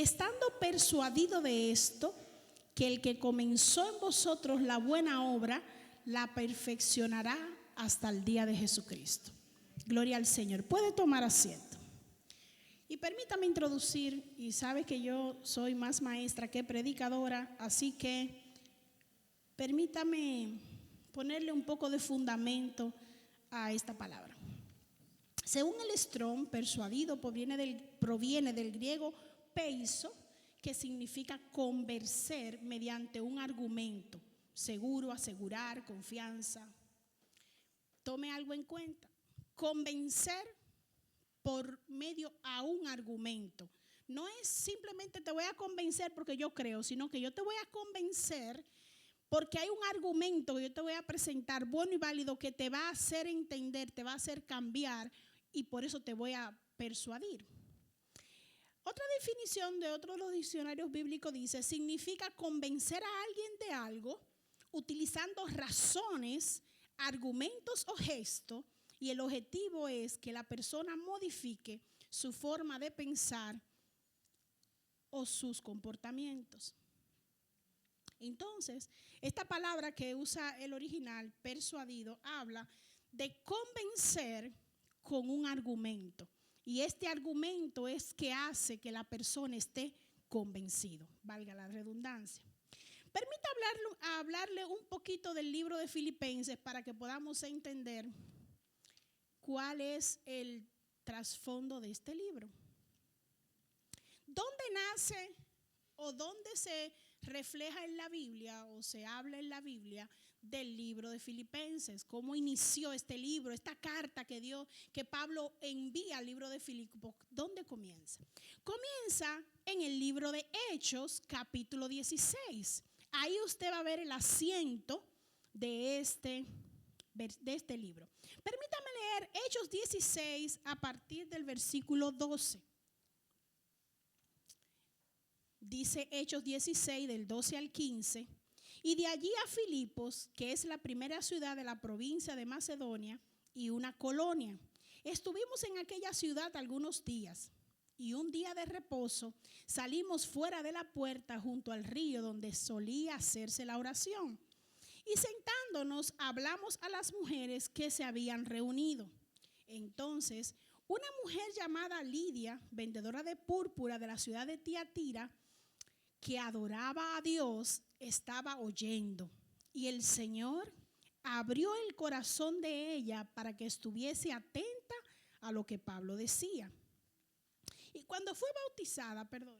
estando persuadido de esto, que el que comenzó en vosotros la buena obra, la perfeccionará hasta el día de Jesucristo. Gloria al Señor. Puede tomar asiento. Y permítame introducir, y sabe que yo soy más maestra que predicadora, así que permítame ponerle un poco de fundamento a esta palabra. Según el Strong, persuadido proviene del griego peiso, que significa convencer mediante un argumento, seguro, asegurar, confianza. Tome algo en cuenta. Convencer por medio a un argumento. No es simplemente te voy a convencer porque yo creo, sino que yo te voy a convencer porque hay un argumento que yo te voy a presentar bueno y válido que te va a hacer entender, te va a hacer cambiar y por eso te voy a persuadir. Otra definición de otro de los diccionarios bíblicos dice, significa convencer a alguien de algo utilizando razones, argumentos o gestos, y el objetivo es que la persona modifique su forma de pensar o sus comportamientos. Entonces, esta palabra que usa el original, persuadido, habla de convencer con un argumento. Y este argumento es que hace que la persona esté convencido, valga la redundancia. Permítame hablarle un poquito del libro de Filipenses para que podamos entender cuál es el trasfondo de este libro. ¿Dónde nace o dónde se refleja en la Biblia o se habla en la Biblia del libro de Filipenses? ¿Cómo inició este libro, esta carta que Pablo envía al libro de Filipos? ¿Dónde comienza? Comienza en el libro de Hechos, capítulo 16. Ahí usted va a ver el asiento de este libro. Permítame leer Hechos 16 a partir del versículo 12. Dice Hechos 16 del 12 al 15, y de allí a Filipos, que es la primera ciudad de la provincia de Macedonia y una colonia. Estuvimos en aquella ciudad algunos días, y un día de reposo salimos fuera de la puerta junto al río donde solía hacerse la oración. Y sentándonos hablamos a las mujeres que se habían reunido. Entonces, una mujer llamada Lidia, vendedora de púrpura de la ciudad de Tiatira, que adoraba a Dios, estaba oyendo. Y el Señor abrió el corazón de ella para que estuviese atenta a lo que Pablo decía. Y cuando fue bautizada, perdone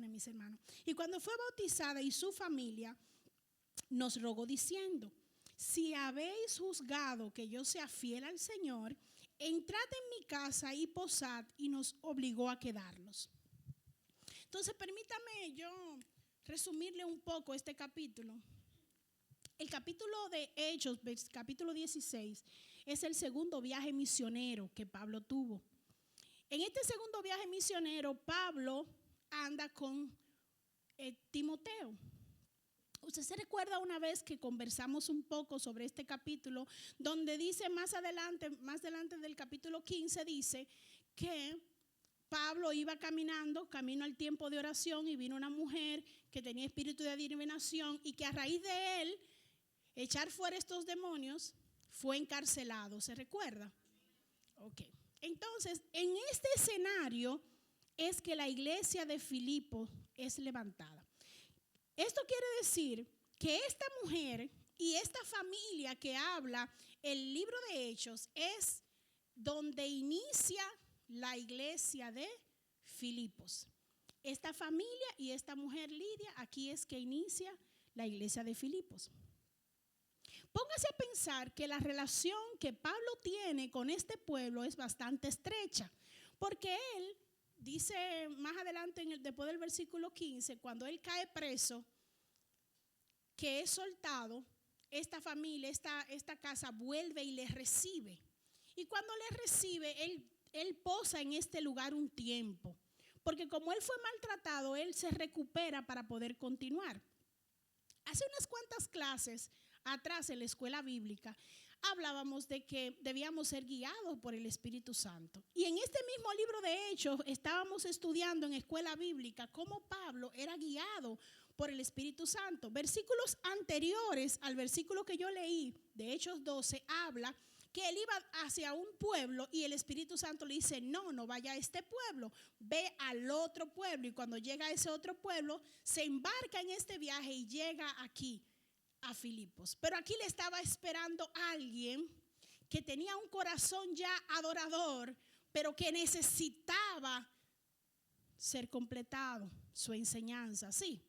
mis hermanos. Y cuando fue bautizada y su familia nos rogó diciendo, si habéis juzgado que yo sea fiel al Señor, entrad en mi casa y posad, y nos obligó a quedarnos. Entonces permítame yo resumirle un poco este capítulo. El capítulo de Hechos, capítulo 16, es el segundo viaje misionero que Pablo tuvo. En este segundo viaje misionero, Pablo anda con Timoteo. Usted se recuerda una vez que conversamos un poco sobre este capítulo, donde dice más adelante del capítulo 15, dice que Pablo iba camino al tiempo de oración, y vino una mujer que tenía espíritu de adivinación y que a raíz de él echar fuera estos demonios fue encarcelado. ¿Se recuerda? Ok. Entonces, en este escenario es que la iglesia de Filipos es levantada. Esto quiere decir que esta mujer y esta familia que habla el libro de Hechos es donde inicia la iglesia de Filipos. Esta familia y esta mujer Lidia, aquí es que inicia la iglesia de Filipos. Póngase a pensar que la relación que Pablo tiene con este pueblo es bastante estrecha, porque él dice más adelante, después del versículo 15, cuando él cae preso, que es soltado, esta familia, esta casa vuelve y le recibe. Y cuando le recibe, él posa en este lugar un tiempo, porque como él fue maltratado, él se recupera para poder continuar. Hace unas cuantas clases atrás en la escuela bíblica hablábamos de que debíamos ser guiados por el Espíritu Santo. Y en este mismo libro de Hechos estábamos estudiando en escuela bíblica cómo Pablo era guiado por el Espíritu Santo. Versículos anteriores al versículo que yo leí de Hechos 12 habla que él iba hacia un pueblo y el Espíritu Santo le dice, no, no vaya a este pueblo, ve al otro pueblo. Y cuando llega a ese otro pueblo, se embarca en este viaje y llega aquí a Filipos. Pero aquí le estaba esperando a alguien que tenía un corazón ya adorador, pero que necesitaba ser completado su enseñanza, sí.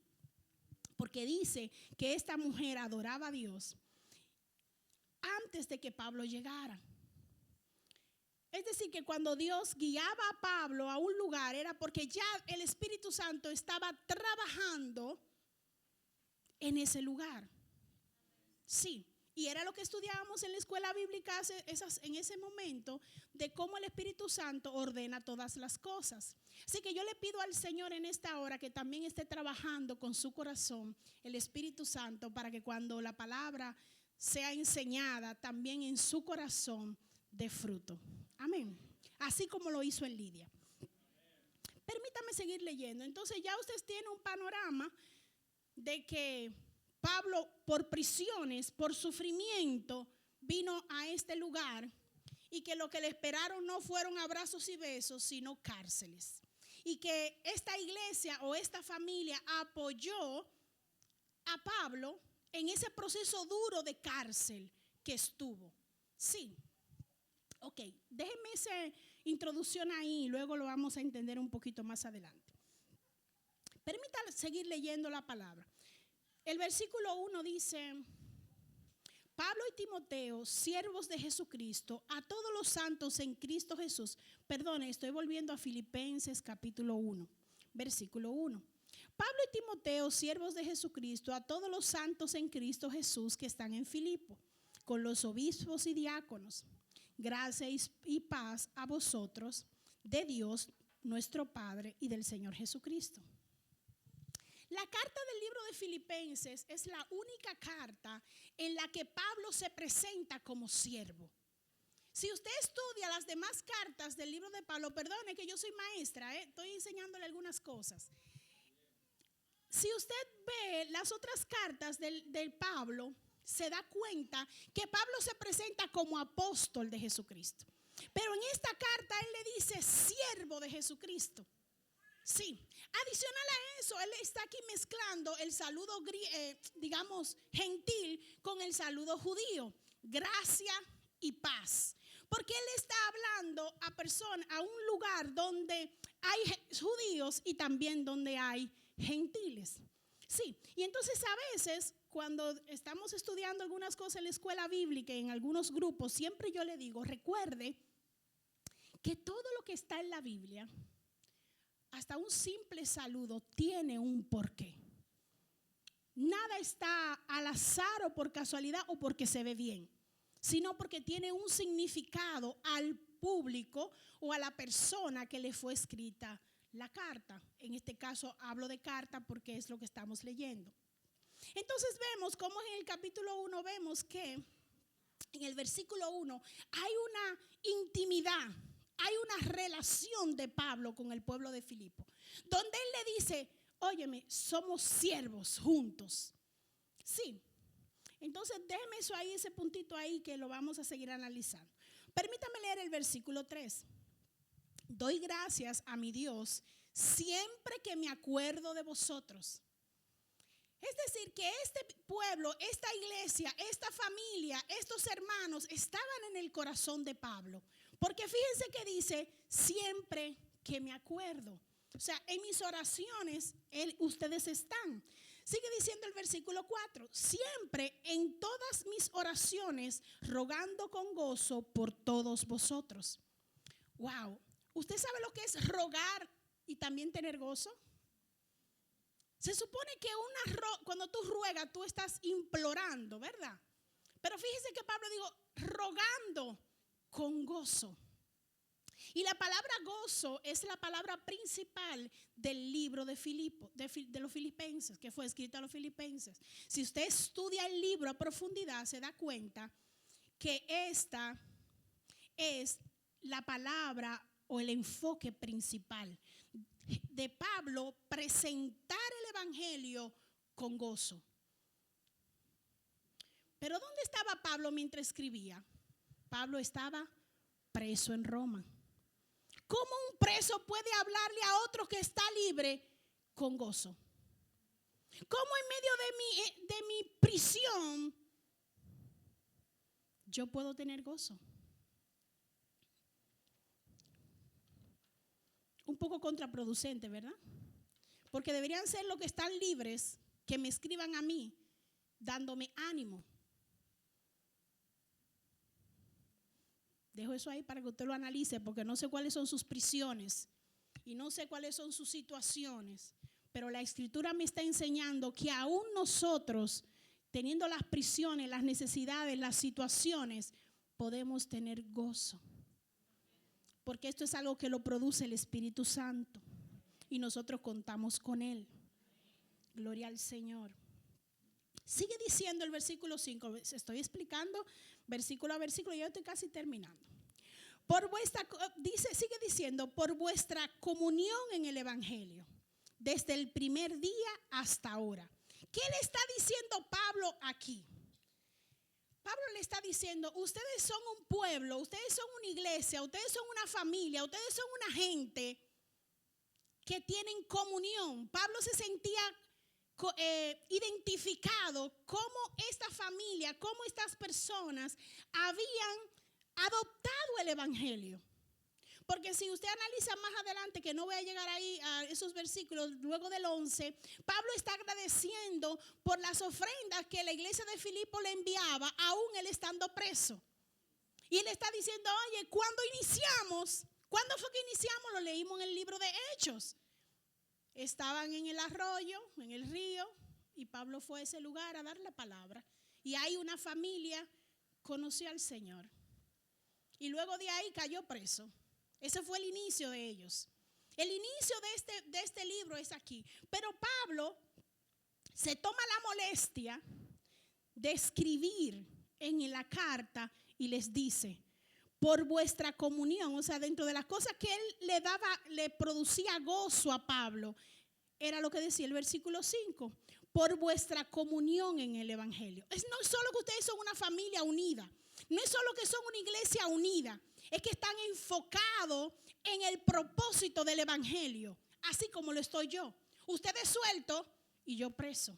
Porque dice que esta mujer adoraba a Dios antes de que Pablo llegara. Es decir, que cuando Dios guiaba a Pablo a un lugar era porque ya el Espíritu Santo estaba trabajando en ese lugar. Sí, y era lo que estudiábamos en la escuela bíblica en ese momento, de cómo el Espíritu Santo ordena todas las cosas. Así que yo le pido al Señor en esta hora que también esté trabajando con su corazón el Espíritu Santo, para que cuando la palabra sea enseñada, también en su corazón dé fruto. Amén. Así como lo hizo en Lidia. Permítame seguir leyendo. Entonces ya ustedes tienen un panorama de que Pablo, por prisiones, por sufrimiento, vino a este lugar, y que lo que le esperaron no fueron abrazos y besos, sino cárceles. Y que esta iglesia o esta familia apoyó a Pablo en ese proceso duro de cárcel que estuvo. Sí. Ok, déjenme esa introducción ahí y luego lo vamos a entender un poquito más adelante. Permítanme seguir leyendo la palabra. El versículo 1 dice: Pablo y Timoteo, siervos de Jesucristo, a todos los santos en Cristo Jesús. Perdone, estoy volviendo a Filipenses capítulo 1, versículo 1. Pablo y Timoteo, siervos de Jesucristo, a todos los santos en Cristo Jesús que están en Filipo, con los obispos y diáconos. Gracia y paz a vosotros, de Dios nuestro Padre y del Señor Jesucristo. La carta del libro de Filipenses es la única carta en la que Pablo se presenta como siervo. Si usted estudia las demás cartas del libro de Pablo, perdone que yo soy maestra, estoy enseñándole algunas cosas. Si usted ve las otras cartas del Pablo, se da cuenta que Pablo se presenta como apóstol de Jesucristo. Pero en esta carta él le dice siervo de Jesucristo. Sí, adicional a eso, él está aquí mezclando el saludo, digamos, gentil con el saludo judío. Gracia y paz. Porque él está hablando a un lugar donde hay judíos y también donde hay gentiles. Sí, y entonces a veces cuando estamos estudiando algunas cosas en la escuela bíblica, en algunos grupos, siempre yo le digo, recuerde que todo lo que está en la Biblia, hasta un simple saludo, tiene un porqué. Nada está al azar o por casualidad o porque se ve bien, sino porque tiene un significado al público o a la persona que le fue escrita la carta. En este caso hablo de carta porque es lo que estamos leyendo. Entonces vemos cómo en el capítulo 1 vemos que en el versículo 1 hay una intimidad, hay una relación de Pablo con el pueblo de Filipo, donde él le dice, óyeme, somos siervos juntos. Sí, entonces déjeme eso ahí, ese puntito ahí que lo vamos a seguir analizando. Permítame leer el versículo 3. Doy gracias a mi Dios siempre que me acuerdo de vosotros. Es decir, que este pueblo, esta iglesia, esta familia, estos hermanos estaban en el corazón de Pablo. Porque fíjense que dice, siempre que me acuerdo. O sea, en mis oraciones ustedes están. Sigue diciendo el versículo 4, siempre en todas mis oraciones rogando con gozo por todos vosotros. Wow, ¿usted sabe lo que es rogar y también tener gozo? Se supone que cuando tú ruegas, tú estás implorando, ¿verdad? Pero fíjese que Pablo dijo, rogando con gozo. Y la palabra gozo es la palabra principal del libro de los Filipenses, que fue escrito a los Filipenses. Si usted estudia el libro a profundidad, se da cuenta que esta es la palabra o el enfoque principal de Pablo, presentar el evangelio con gozo. Pero ¿dónde estaba Pablo mientras escribía? Pablo estaba preso en Roma. ¿Cómo un preso puede hablarle a otro que está libre con gozo? ¿Cómo en medio de mi prisión yo puedo tener gozo? Un poco contraproducente, ¿verdad? Porque deberían ser los que están libres que me escriban a mí, dándome ánimo. Dejo eso ahí para que usted lo analice, porque no sé cuáles son sus prisiones y no sé cuáles son sus situaciones, pero la Escritura me está enseñando que aún nosotros, teniendo las prisiones, las necesidades, las situaciones, podemos tener gozo. Porque esto es algo que lo produce el Espíritu Santo y nosotros contamos con Él. Gloria al Señor. Sigue diciendo el versículo 5, estoy explicando versículo a versículo, ya estoy casi terminando. Sigue diciendo, por vuestra comunión en el Evangelio, desde el primer día hasta ahora. ¿Qué le está diciendo Pablo aquí? Pablo le está diciendo, ustedes son un pueblo, ustedes son una iglesia, ustedes son una familia, ustedes son una gente que tienen comunión. Pablo se sentía identificado cómo esta familia, cómo estas personas habían adoptado el evangelio. Porque si usted analiza más adelante, que no voy a llegar ahí a esos versículos, luego del 11, Pablo está agradeciendo por las ofrendas que la iglesia de Filipo le enviaba, aún él estando preso. Y él está diciendo, oye, ¿cuándo iniciamos? ¿Cuándo fue que iniciamos? Lo leímos en el libro de Hechos. Estaban en el arroyo, en el río, y Pablo fue a ese lugar a dar la palabra. Y ahí una familia conoció al Señor. Y luego de ahí cayó preso. Ese fue el inicio de ellos. El inicio de este libro es aquí. Pero Pablo se toma la molestia de escribir en la carta y les dice, por vuestra comunión, o sea, dentro de las cosas que él le producía gozo a Pablo, era lo que decía el versículo 5, por vuestra comunión en el evangelio. No es solo que ustedes son una familia unida, no es solo que son una iglesia unida, es que están enfocados en el propósito del evangelio, así como lo estoy yo. Ustedes sueltos y yo preso,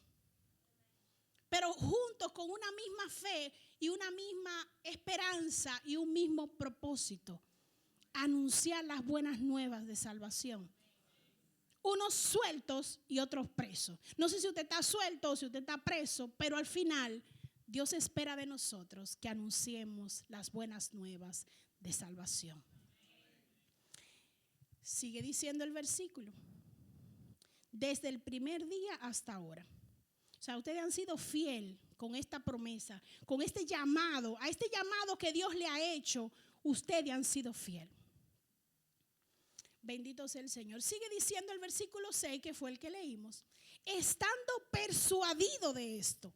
pero juntos con una misma fe y una misma esperanza y un mismo propósito, anunciar las buenas nuevas de salvación. Unos sueltos y otros presos. No sé si usted está suelto o si usted está preso, pero al final Dios espera de nosotros que anunciemos las buenas nuevas de salvación. Sigue diciendo el versículo, desde el primer día hasta ahora. O sea, ustedes han sido fiel con esta promesa, con este llamado, a este llamado que Dios le ha hecho, ustedes han sido fiel. Bendito sea el Señor. Sigue diciendo el versículo 6, que fue el que leímos, estando persuadido de esto,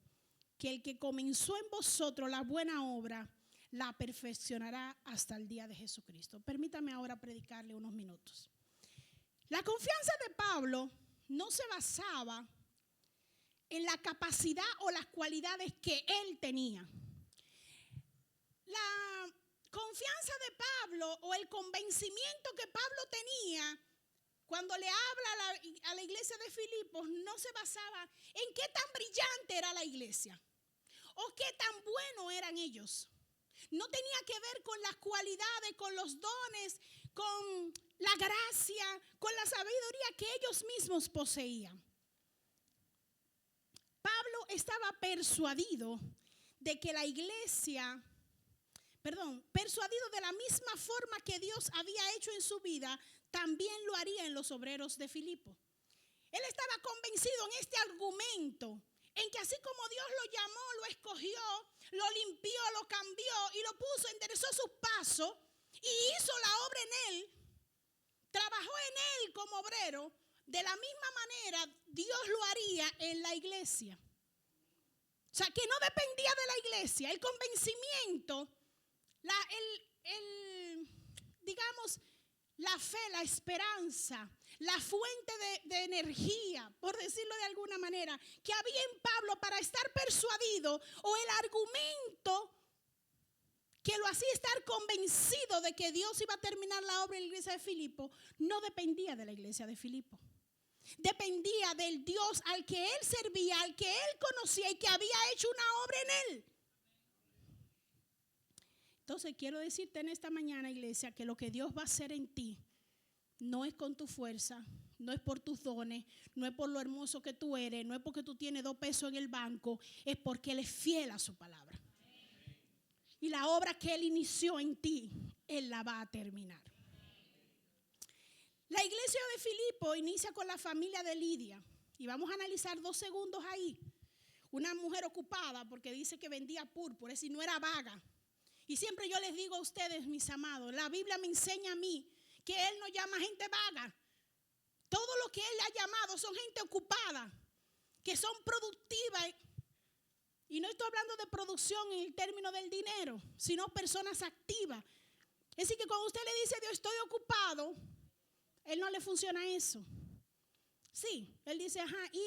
que el que comenzó en vosotros la buena obra, la perfeccionará hasta el día de Jesucristo. Permítame ahora predicarle unos minutos. La confianza de Pablo no se basaba en la capacidad o las cualidades que él tenía. La confianza de Pablo o el convencimiento que Pablo tenía cuando le habla a la iglesia de Filipos no se basaba en qué tan brillante era la iglesia o qué tan bueno eran ellos. No tenía que ver con las cualidades, con los dones, con la gracia, con la sabiduría que ellos mismos poseían. Pablo estaba persuadido de que la iglesia, persuadido de la misma forma que Dios había hecho en su vida, también lo haría en los obreros de Filipo. Él estaba convencido en este argumento, en que así como Dios lo llamó, lo escogió, lo limpió, lo cambió y lo puso, enderezó sus pasos y hizo la obra en él, trabajó en él como obrero, de la misma manera Dios lo haría en la iglesia. O sea, que no dependía de la iglesia. El convencimiento digamos, la fe, la esperanza, la fuente de energía, por decirlo de alguna manera, que había en Pablo para estar persuadido, o el argumento que lo hacía estar convencido de que Dios iba a terminar la obra en la iglesia de Filipo, no dependía de la iglesia de Filipo. Dependía del Dios al que él servía, al que él conocía y que había hecho una obra en él. Entonces quiero decirte en esta mañana, iglesia, que lo que Dios va a hacer en ti no es con tu fuerza, no es por tus dones, no es por lo hermoso que tú eres, no es porque tú tienes 2 pesos en el banco, es porque Él es fiel a su palabra. Y la obra que Él inició en ti, Él la va a terminar. La iglesia de Filipo inicia con la familia de Lidia. Y vamos a analizar 2 segundos ahí. Una mujer ocupada porque dice que vendía púrpura, es decir, no era vaga. Y siempre yo les digo a ustedes, mis amados, la Biblia me enseña a mí que Él no llama gente vaga. Todo lo que Él ha llamado son gente ocupada, que son productivas. Y no estoy hablando de producción en el término del dinero, sino personas activas. Es decir, que cuando usted le dice, Dios, estoy ocupado, Él no le funciona eso. Sí, Él dice, ajá, y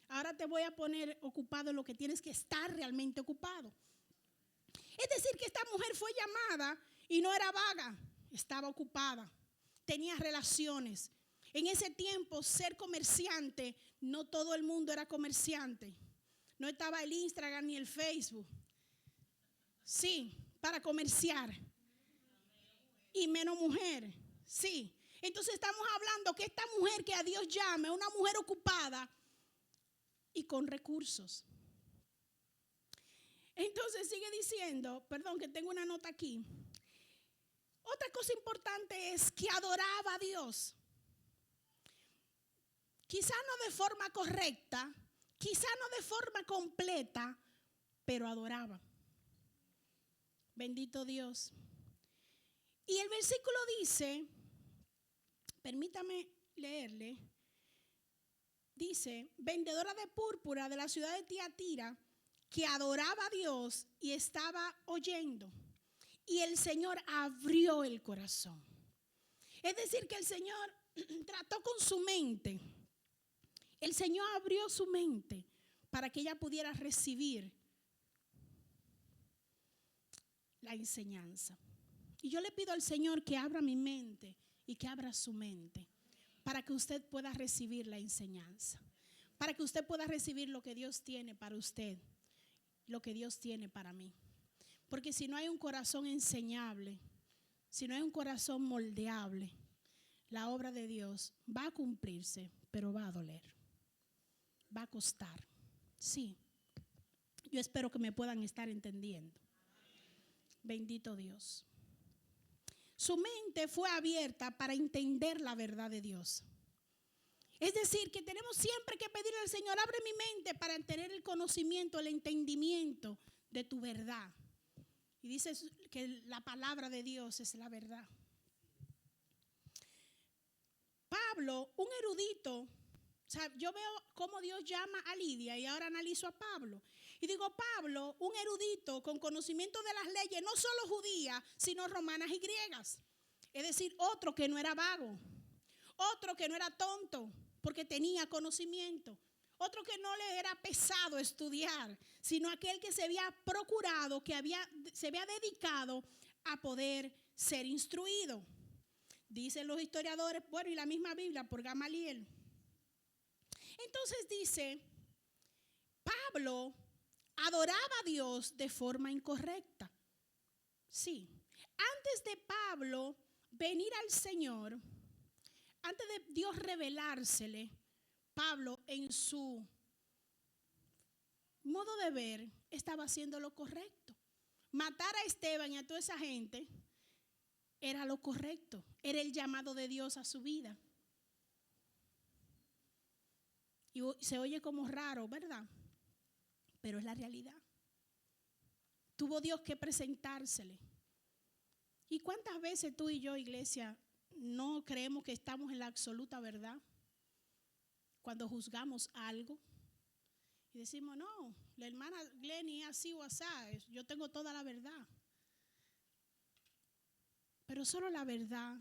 ahora te voy a poner ocupado en lo que tienes que estar realmente ocupado. Es decir, que esta mujer fue llamada y no era vaga, estaba ocupada, tenía relaciones. En ese tiempo, ser comerciante, no todo el mundo era comerciante. No estaba el Instagram ni el Facebook. Sí, para comerciar. Y menos mujer. Sí. Entonces estamos hablando que esta mujer que a Dios llama es una mujer ocupada y con recursos. Entonces sigue diciendo, perdón que tengo una nota aquí. Otra cosa importante es que adoraba a Dios. Quizá no de forma correcta, quizá no de forma completa, pero adoraba. Bendito Dios. Y el versículo dice, permítame leerle, dice, vendedora de púrpura de la ciudad de Tiatira, que adoraba a Dios y estaba oyendo. Y el Señor abrió el corazón. Es decir, que el Señor trató con su mente. El Señor abrió su mente para que ella pudiera recibir la enseñanza. Y yo le pido al Señor que abra mi mente y que abra su mente para que usted pueda recibir la enseñanza, para que usted pueda recibir lo que Dios tiene para usted, lo que Dios tiene para mí. Porque si no hay un corazón enseñable, si no hay un corazón moldeable, la obra de Dios va a cumplirse, pero va a doler, va a costar. Sí, yo espero que me puedan estar entendiendo. Bendito Dios. Su mente fue abierta para entender la verdad de Dios. Es decir, que tenemos siempre que pedirle al Señor, abre mi mente para tener el conocimiento, el entendimiento de tu verdad. Y dice que la palabra de Dios es la verdad. Pablo, un erudito, o sea, yo veo cómo Dios llama a Lidia y ahora analizo a Pablo. Y digo, Pablo, un erudito con conocimiento de las leyes, no solo judías, sino romanas y griegas. Es decir, otro que no era vago, otro que no era tonto, porque tenía conocimiento. Otro que no le era pesado estudiar, sino aquel que se había procurado, que se había dedicado a poder ser instruido. Dicen los historiadores, bueno, y la misma Biblia, por Gamaliel. Entonces dice, Pablo adoraba a Dios de forma incorrecta. Sí, antes de Pablo venir al Señor, antes de Dios revelársele, Pablo en su modo de ver estaba haciendo lo correcto. Matar a Esteban y a toda esa gente era lo correcto, era el llamado de Dios a su vida. Y se oye como raro, ¿verdad? Pero es la realidad. Tuvo Dios que presentársele. ¿Y cuántas veces tú y yo, iglesia, no creemos que estamos en la absoluta verdad? Cuando juzgamos algo y decimos, no, la hermana Glenny es así o así, yo tengo toda la verdad. Pero solo la verdad,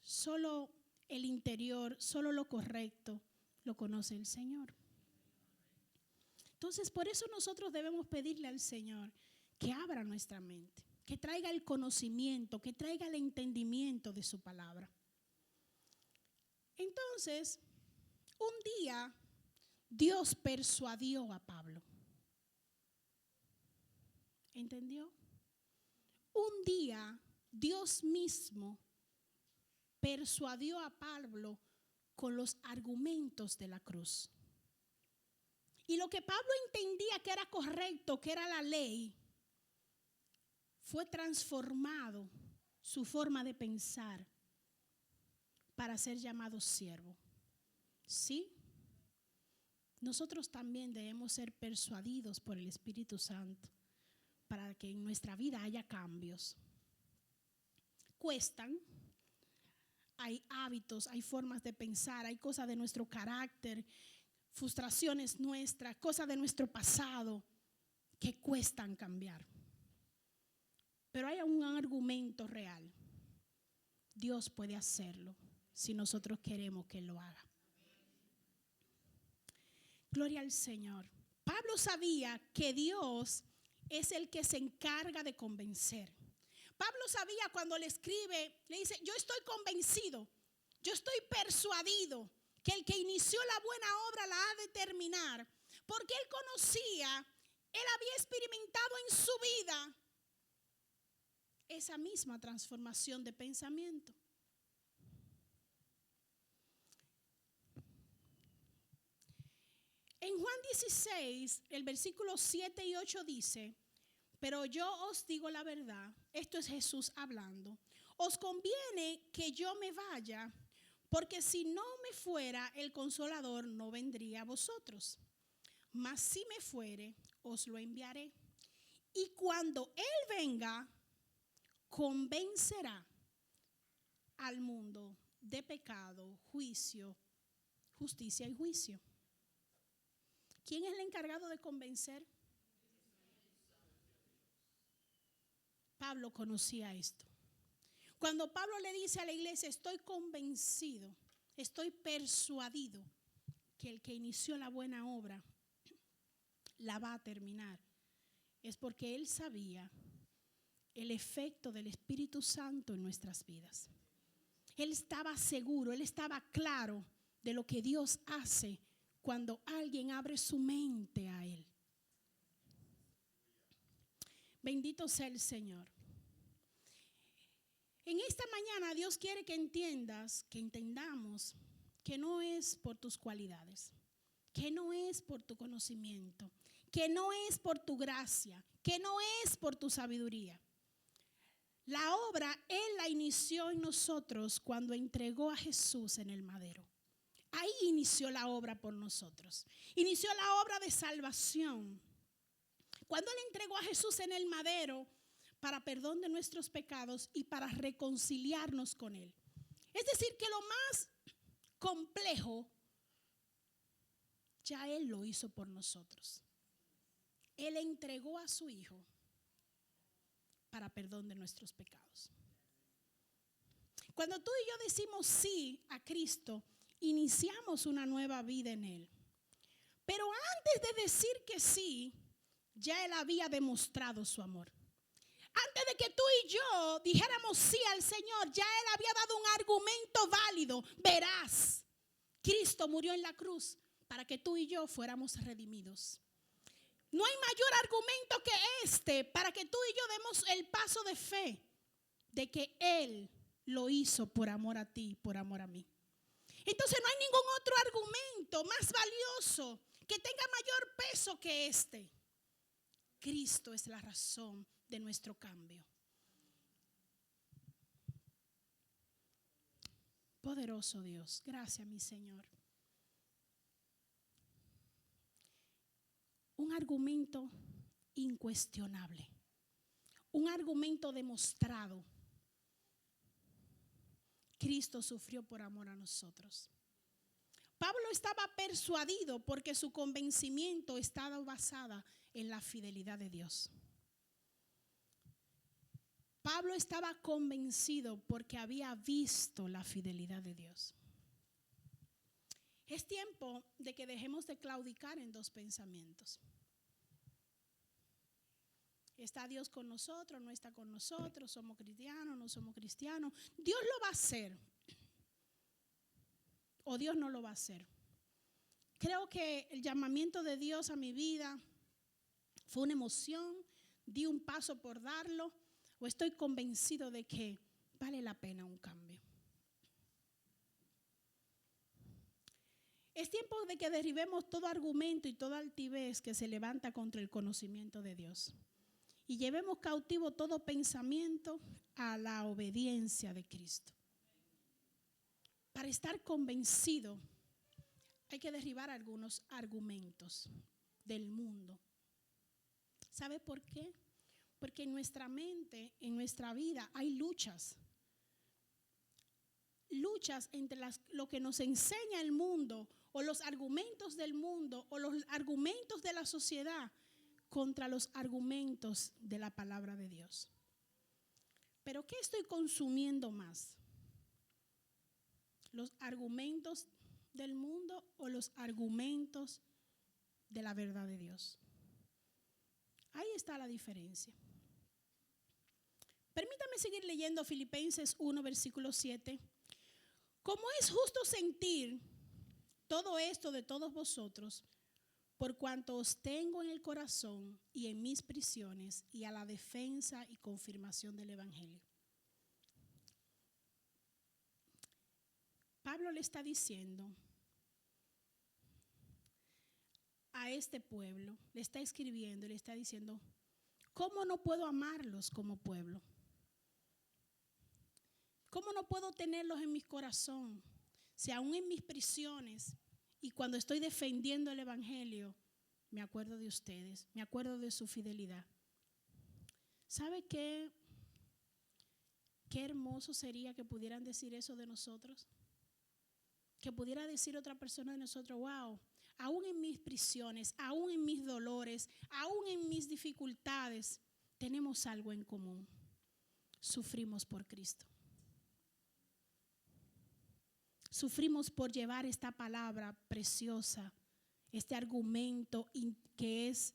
solo el interior, solo lo correcto, lo conoce el Señor. Entonces, por eso nosotros debemos pedirle al Señor que abra nuestra mente, que traiga el conocimiento, que traiga el entendimiento de su palabra. Entonces, un día Dios persuadió a Pablo. ¿Entendió? Un día Dios mismo persuadió a Pablo con los argumentos de la cruz. Y lo que Pablo entendía que era correcto, que era la ley, fue transformado su forma de pensar para ser llamado siervo. ¿Sí? Nosotros también debemos ser persuadidos por el Espíritu Santo para que en nuestra vida haya cambios. Cuestan, hay hábitos, hay formas de pensar, hay cosas de nuestro carácter, frustraciones nuestras, cosas de nuestro pasado que cuestan cambiar. Pero hay un argumento real. Dios puede hacerlo si nosotros queremos que Él lo haga. Gloria al Señor. Pablo sabía que Dios es el que se encarga de convencer. Pablo sabía cuando le escribe, le dice, yo estoy convencido, yo estoy persuadido que el que inició la buena obra la ha de terminar, porque él conocía, él había experimentado en su vida esa misma transformación de pensamiento. En Juan 16, el versículo 7 y 8 dice, pero yo os digo la verdad, esto es Jesús hablando, os conviene que yo me vaya, porque si no me fuera, el Consolador no vendría a vosotros. Mas si me fuere, os lo enviaré. Y cuando Él venga, convencerá al mundo de pecado, juicio, justicia y juicio. ¿Quién es el encargado de convencer? Pablo conocía esto. Cuando Pablo le dice a la iglesia, estoy convencido, estoy persuadido que el que inició la buena obra la va a terminar, es porque él sabía el efecto del Espíritu Santo en nuestras vidas. Él estaba seguro, él estaba claro de lo que Dios hace cuando alguien abre su mente a Él. Bendito sea el Señor. En esta mañana Dios quiere que entiendas, que entendamos que no es por tus cualidades, que no es por tu conocimiento, que no es por tu gracia, que no es por tu sabiduría. La obra Él la inició en nosotros cuando entregó a Jesús en el madero. Ahí inició la obra por nosotros. Inició la obra de salvación. Cuando Él entregó a Jesús en el madero para perdón de nuestros pecados y para reconciliarnos con Él. Es decir, que lo más complejo ya Él lo hizo por nosotros. Él entregó a su Hijo para perdón de nuestros pecados. Cuando tú y yo decimos sí a Cristo, iniciamos una nueva vida en Él. Pero antes de decir que sí, ya Él había demostrado su amor. Antes de que tú y yo dijéramos sí al Señor, ya Él había dado un argumento válido. Verás, Cristo murió en la cruz para que tú y yo fuéramos redimidos. No hay mayor argumento que este para que tú y yo demos el paso de fe de que Él lo hizo por amor a ti, por amor a mí. Entonces no hay ningún otro argumento más valioso que tenga mayor peso que este. Cristo es la razón de nuestro cambio. Poderoso Dios, gracias mi Señor. Un argumento incuestionable, un argumento demostrado. Cristo sufrió por amor a nosotros. Pablo estaba persuadido porque su convencimiento estaba basado en la fidelidad de Dios. Pablo estaba convencido porque había visto la fidelidad de Dios. Es tiempo de que dejemos de claudicar en dos pensamientos. ¿Está Dios con nosotros? ¿No está con nosotros? ¿Somos cristianos? ¿No somos cristianos? Dios lo va a hacer. ¿O Dios no lo va a hacer? Creo que el llamamiento de Dios a mi vida fue una emoción. Di un paso por darlo. ¿O estoy convencido de que vale la pena un cambio? Es tiempo de que derribemos todo argumento y toda altivez que se levanta contra el conocimiento de Dios. Y llevemos cautivo todo pensamiento a la obediencia de Cristo. Para estar convencido hay que derribar algunos argumentos del mundo. ¿Sabe por qué? Porque en nuestra mente, en nuestra vida hay luchas. Luchas entre lo que nos enseña el mundo o los argumentos del mundo o los argumentos de la sociedad contra los argumentos de la palabra de Dios. ¿Pero qué estoy consumiendo más? ¿Los argumentos del mundo o los argumentos de la verdad de Dios? Ahí está la diferencia. Permítame seguir leyendo Filipenses 1, versículo 7. Como es justo sentir todo esto de todos vosotros, por cuanto os tengo en el corazón y en mis prisiones y a la defensa y confirmación del Evangelio. Pablo le está diciendo a este pueblo, le está escribiendo y le está diciendo, ¿cómo no puedo amarlos como pueblo? ¿Cómo no puedo tenerlos en mi corazón? Si aún en mis prisiones y cuando estoy defendiendo el Evangelio, me acuerdo de ustedes, me acuerdo de su fidelidad. ¿Sabe qué hermoso sería que pudieran decir eso de nosotros? Que pudiera decir otra persona de nosotros, wow, aún en mis prisiones, aún en mis dolores, aún en mis dificultades, tenemos algo en común. Sufrimos por Cristo. Sufrimos por llevar esta palabra preciosa, este argumento que es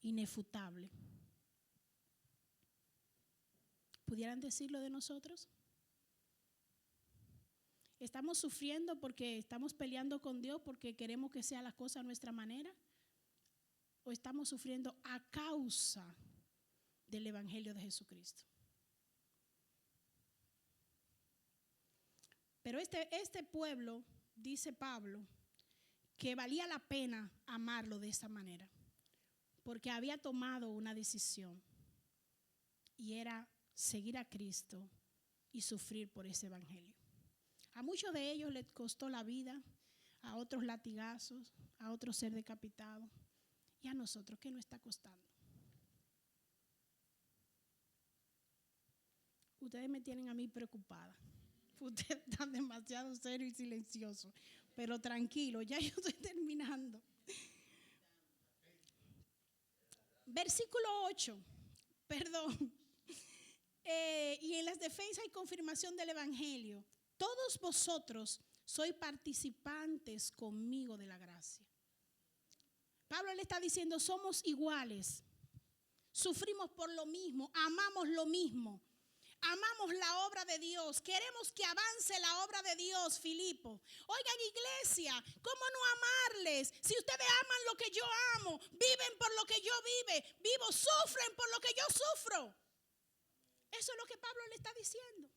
inefutable. ¿Pudieran decirlo de nosotros? ¿Estamos sufriendo porque estamos peleando con Dios porque queremos que sea las cosas a nuestra manera? ¿O estamos sufriendo a causa del Evangelio de Jesucristo? Pero este pueblo, dice Pablo, que valía la pena amarlo de esa manera, porque había tomado una decisión y era seguir a Cristo y sufrir por ese Evangelio. A muchos de ellos les costó la vida, a otros latigazos, a otros ser decapitados, y a nosotros, ¿qué nos está costando? Ustedes me tienen a mí preocupada. Ustedes están demasiado serios y silenciosos, pero tranquilo, ya yo estoy terminando. Versículo 8, perdón. Y en las defensas y confirmación del Evangelio, todos vosotros sois participantes conmigo de la gracia. Pablo le está diciendo, somos iguales, sufrimos por lo mismo, amamos lo mismo. Amamos la obra de Dios. Queremos que avance la obra de Dios, Filipo. Oigan, iglesia, ¿cómo no amarles? Si ustedes aman lo que yo amo, viven por lo que yo vivo, sufren por lo que yo sufro. Eso es lo que Pablo le está diciendo.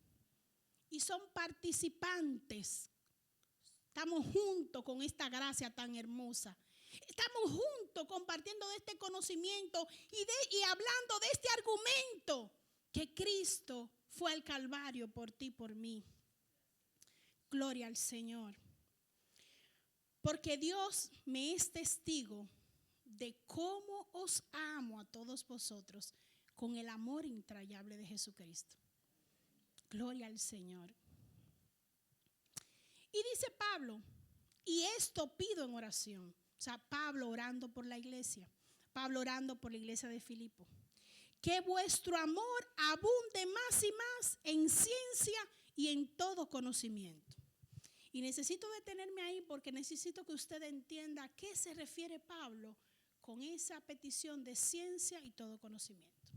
Y son participantes. Estamos juntos con esta gracia tan hermosa. Estamos juntos compartiendo de este conocimiento y hablando de este argumento. Que Cristo fue al Calvario por ti, por mí. Gloria al Señor. Porque Dios me es testigo de cómo os amo a todos vosotros con el amor intrayable de Jesucristo. Gloria al Señor. Y dice Pablo, y esto pido en oración. O sea, Pablo orando por la iglesia. Pablo orando por la iglesia de Filipo. que vuestro amor abunde más y más en ciencia y en todo conocimiento. Y necesito detenerme ahí porque necesito que usted entienda a qué se refiere Pablo con esa petición de ciencia y todo conocimiento.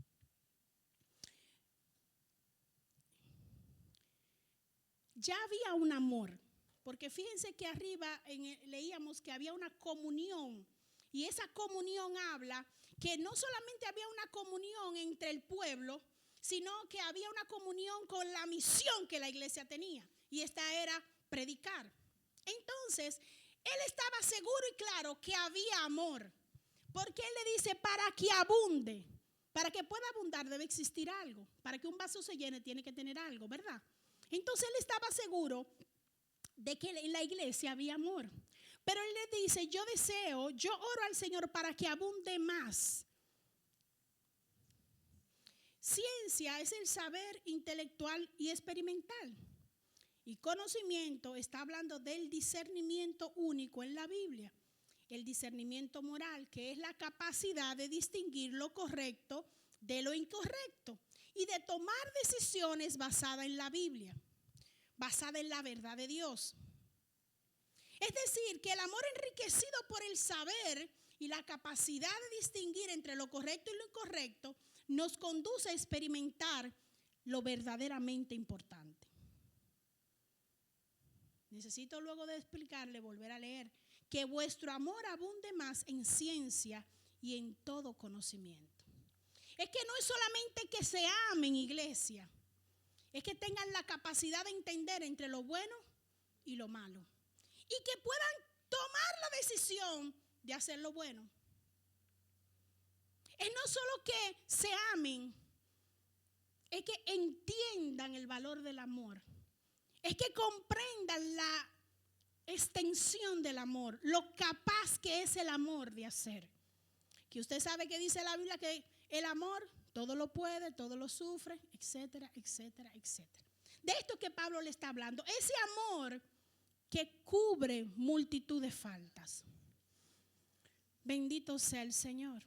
Ya había un amor, porque fíjense que arriba leíamos que había una comunión, y esa comunión habla que no solamente había una comunión entre el pueblo, sino que había una comunión con la misión que la iglesia tenía, y esta era predicar. Entonces, él estaba seguro y claro que había amor, porque él le dice para que abunde. Para que pueda abundar debe existir algo. Para que un vaso se llene tiene que tener algo, ¿verdad? Entonces él estaba seguro de que en la iglesia había amor. Pero él le dice, yo oro al Señor para que abunde más. Ciencia es el saber intelectual y experimental. Y conocimiento está hablando del discernimiento único en la Biblia. El discernimiento moral, que es la capacidad de distinguir lo correcto de lo incorrecto y de tomar decisiones basadas en la Biblia, basada en la verdad de Dios. Es decir, que el amor enriquecido por el saber y la capacidad de distinguir entre lo correcto y lo incorrecto nos conduce a experimentar lo verdaderamente importante. Necesito luego de explicarle, volver a leer, que vuestro amor abunde más en ciencia y en todo conocimiento. Es que no es solamente que se amen, iglesia, es que tengan la capacidad de entender entre lo bueno y lo malo. Y que puedan tomar la decisión de hacer lo bueno. Es no solo que se amen, es que entiendan el valor del amor. Es que comprendan la extensión del amor, lo capaz que es el amor de hacer. Que usted sabe que dice la Biblia que el amor todo lo puede, todo lo sufre, etcétera, etcétera, etcétera. De esto que Pablo le está hablando, ese amor que cubre multitud de faltas. Bendito sea el Señor.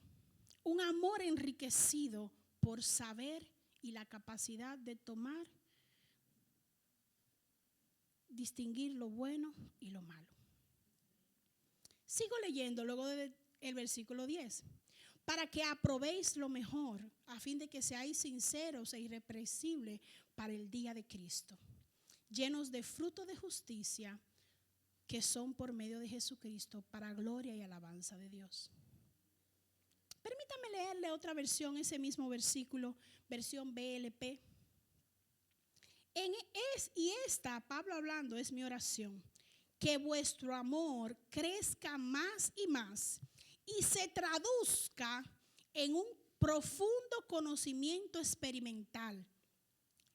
Un amor enriquecido por saber y la capacidad de tomar, distinguir lo bueno y lo malo. Sigo leyendo luego del versículo 10. Para que aprobéis lo mejor, a fin de que seáis sinceros e irreprensibles para el día de Cristo, llenos de fruto de justicia, que son por medio de Jesucristo, para gloria y alabanza de Dios. Permítame leerle otra versión, ese mismo versículo, versión BLP. Y esta, Pablo hablando, es mi oración, que vuestro amor crezca más y más y se traduzca en un profundo conocimiento experimental.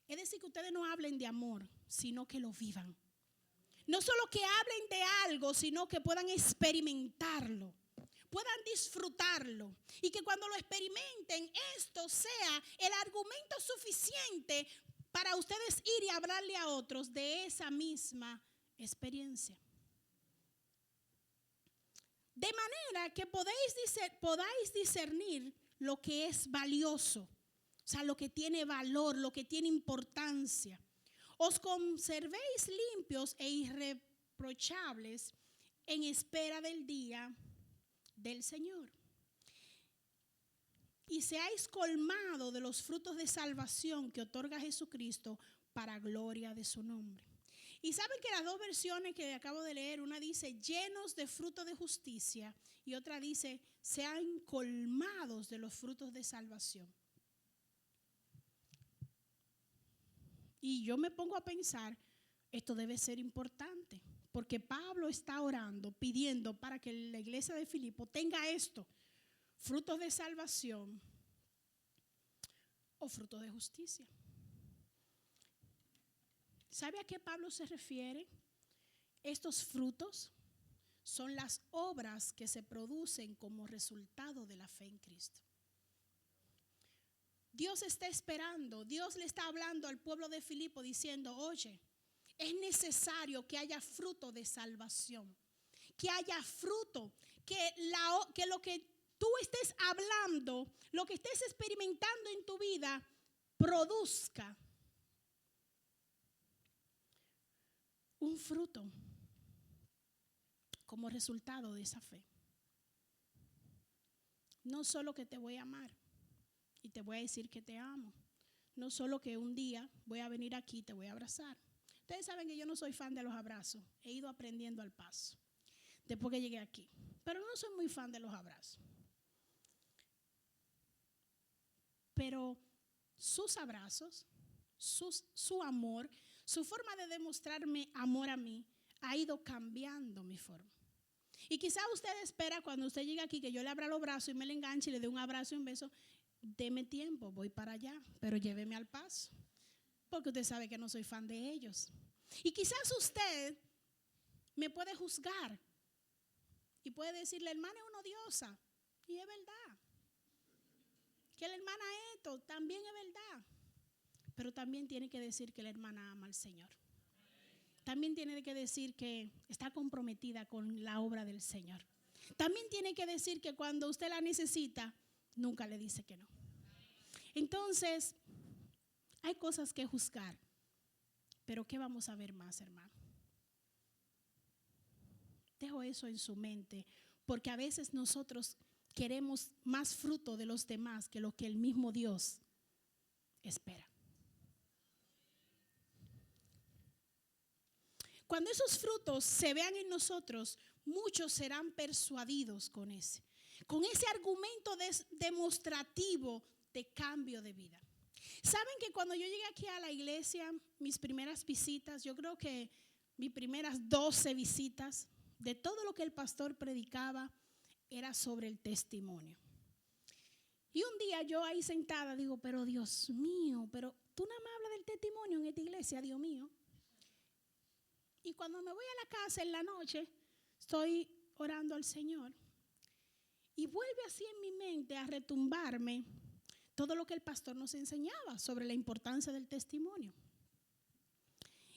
Es decir, que ustedes no hablen de amor, sino que lo vivan. No solo que hablen de algo, sino que puedan experimentarlo, puedan disfrutarlo. Y que cuando lo experimenten, esto sea el argumento suficiente para ustedes ir y hablarle a otros de esa misma experiencia. De manera que podáis discernir lo que es valioso, o sea, lo que tiene valor, lo que tiene importancia. Os conservéis limpios e irreprochables en espera del día del Señor. Y seáis colmados de los frutos de salvación que otorga Jesucristo para gloria de su nombre. Y saben que las dos versiones que acabo de leer, una dice llenos de frutos de justicia y otra dice sean colmados de los frutos de salvación. Y yo me pongo a pensar, esto debe ser importante, porque Pablo está orando, pidiendo para que la iglesia de Filipo tenga esto, frutos de salvación o frutos de justicia. ¿Sabe a qué Pablo se refiere? Estos frutos son las obras que se producen como resultado de la fe en Cristo. Dios está esperando, Dios le está hablando al pueblo de Filipo diciendo, oye, es necesario que haya fruto de salvación, que haya fruto, que lo que tú estés hablando, lo que estés experimentando en tu vida, produzca un fruto como resultado de esa fe. No solo que te voy a amar y te voy a decir que te amo. No solo que un día voy a venir aquí y te voy a abrazar. Ustedes saben que yo no soy fan de los abrazos. He ido aprendiendo al paso después que llegué aquí. Pero no soy muy fan de los abrazos. Pero sus abrazos, su amor, su forma de demostrarme amor a mí, ha ido cambiando mi forma. Y quizá usted espera cuando usted llega aquí que yo le abra los brazos y me le enganche y le dé un abrazo y un beso. Deme tiempo, voy para allá, pero lléveme al paso. Porque usted sabe que no soy fan de ellos. Y quizás usted me puede juzgar y puede decir, la hermana es una odiosa. Y es verdad. Que la hermana esto, también es verdad. Pero también tiene que decir que la hermana ama al Señor. También tiene que decir que está comprometida con la obra del Señor. También tiene que decir que cuando usted la necesita, nunca le dice que no. Entonces, hay cosas que juzgar. Pero ¿qué vamos a ver más, hermano? Dejo eso en su mente, porque a veces nosotros queremos más fruto de los demás que lo que el mismo Dios espera. Cuando esos frutos se vean en nosotros, muchos serán persuadidos con ese argumento demostrativo de cambio de vida. ¿Saben que cuando yo llegué aquí a la iglesia, mis primeras visitas, yo creo que mis primeras 12 visitas, de todo lo que el pastor predicaba, era sobre el testimonio? Y un día yo ahí sentada digo, pero Dios mío, pero tú nada más hablas del testimonio en esta iglesia, Dios mío. Y cuando me voy a la casa en la noche, estoy orando al Señor y vuelve así en mi mente a retumbarme todo lo que el pastor nos enseñaba sobre la importancia del testimonio.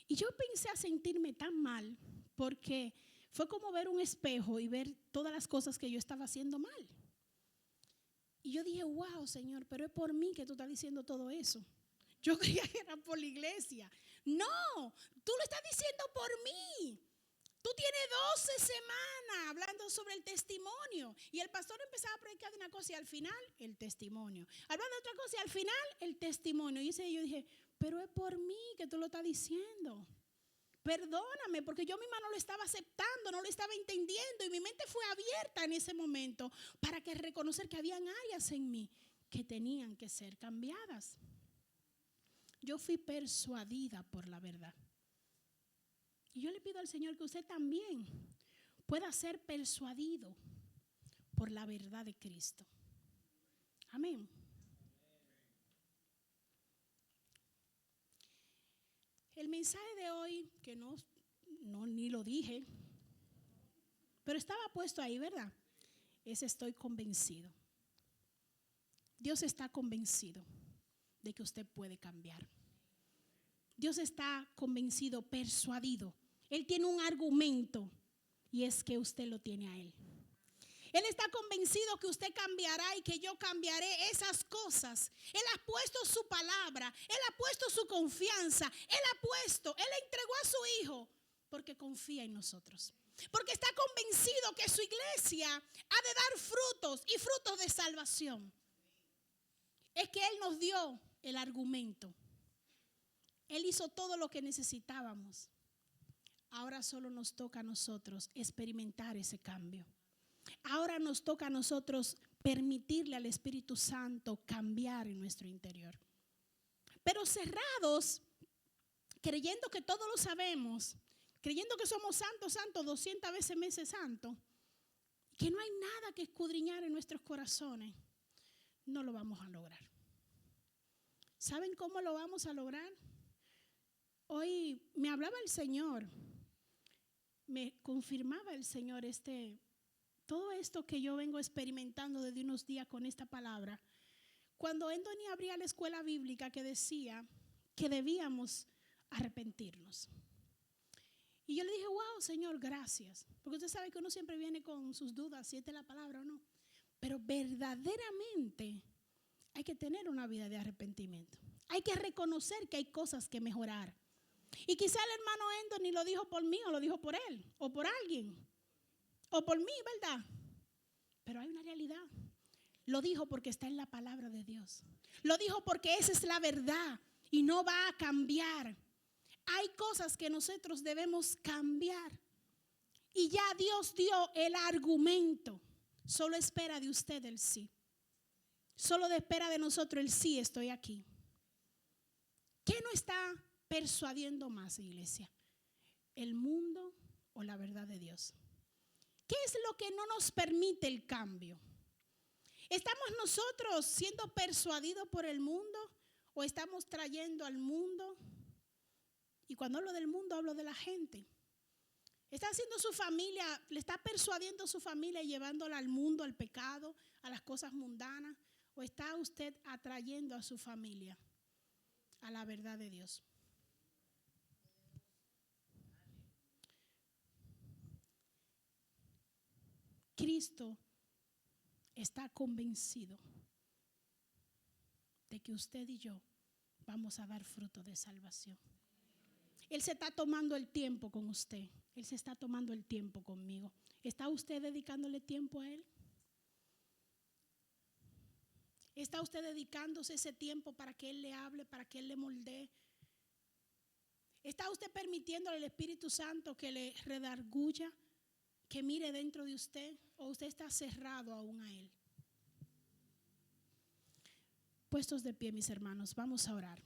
Y yo pensé a sentirme tan mal porque fue como ver un espejo y ver todas las cosas que yo estaba haciendo mal. Y yo dije, wow, Señor, pero es por mí que tú estás diciendo todo eso. Yo creía que era por la iglesia. No, tú lo estás diciendo por mí. Tú tienes 12 semanas hablando sobre el testimonio. Y el pastor empezaba a predicar de una cosa y al final el testimonio. Hablando de otra cosa y al final el testimonio. Y yo dije, pero es por mí que tú lo estás diciendo. Perdóname, porque yo misma no lo estaba aceptando, no lo estaba entendiendo. Y mi mente fue abierta en ese momento para que reconocer que habían áreas en mí que tenían que ser cambiadas. Yo fui persuadida por la verdad. Y yo le pido al Señor que usted también pueda ser persuadido por la verdad de Cristo. Amén. El mensaje de hoy, que no ni lo dije, pero estaba puesto ahí, ¿verdad? Es estoy convencido. Dios está convencido de que usted puede cambiar. Dios está convencido, persuadido. Él tiene un argumento y es que usted lo tiene a Él. Él está convencido que usted cambiará y que yo cambiaré esas cosas. Él ha puesto su palabra, Él ha puesto su confianza, Él entregó a su Hijo porque confía en nosotros. Porque está convencido que su iglesia ha de dar frutos y frutos de salvación. Es que Él nos dio el argumento. Él hizo todo lo que necesitábamos. Ahora solo nos toca a nosotros experimentar ese cambio. Ahora nos toca a nosotros permitirle al Espíritu Santo cambiar en nuestro interior. Pero cerrados, creyendo que todo lo sabemos, creyendo que somos santos, 200 veces santos, que no hay nada que escudriñar en nuestros corazones, no lo vamos a lograr. ¿Saben cómo lo vamos a lograr? Hoy me hablaba el Señor, me confirmaba el Señor todo esto que yo vengo experimentando desde unos días con esta palabra. Cuando Anthony abría la escuela bíblica que decía que debíamos arrepentirnos. Y yo le dije, wow, Señor, gracias. Porque usted sabe que uno siempre viene con sus dudas, si esta es la palabra o no. Pero verdaderamente hay que tener una vida de arrepentimiento. Hay que reconocer que hay cosas que mejorar. Y quizá el hermano Endo ni lo dijo por mí, o lo dijo por él, o por alguien, o por mí, ¿verdad? Pero hay una realidad. Lo dijo porque está en la palabra de Dios. Lo dijo porque esa es la verdad y no va a cambiar. Hay cosas que nosotros debemos cambiar. Y ya Dios dio el argumento. Solo espera de usted el sí. Solo espera de nosotros el sí, estoy aquí. ¿Qué no está persuadiendo más, iglesia? ¿El mundo o la verdad de Dios? ¿Qué es lo que no nos permite el cambio? ¿Estamos nosotros siendo persuadidos por el mundo o estamos trayendo al mundo? Y cuando hablo del mundo, hablo de la gente. ¿Está haciendo su familia, le está persuadiendo a su familia y llevándola al mundo, al pecado, a las cosas mundanas? ¿O está usted atrayendo a su familia a la verdad de Dios? Cristo está convencido de que usted y yo vamos a dar fruto de salvación. Él se está tomando el tiempo con usted. Él se está tomando el tiempo conmigo. ¿Está usted dedicándole tiempo a Él? ¿Está usted dedicándose ese tiempo para que Él le hable, para que Él le moldee? ¿Está usted permitiéndole al Espíritu Santo que le redarguya, que mire dentro de usted? ¿O usted está cerrado aún a Él? Puestos de pie, mis hermanos, vamos a orar.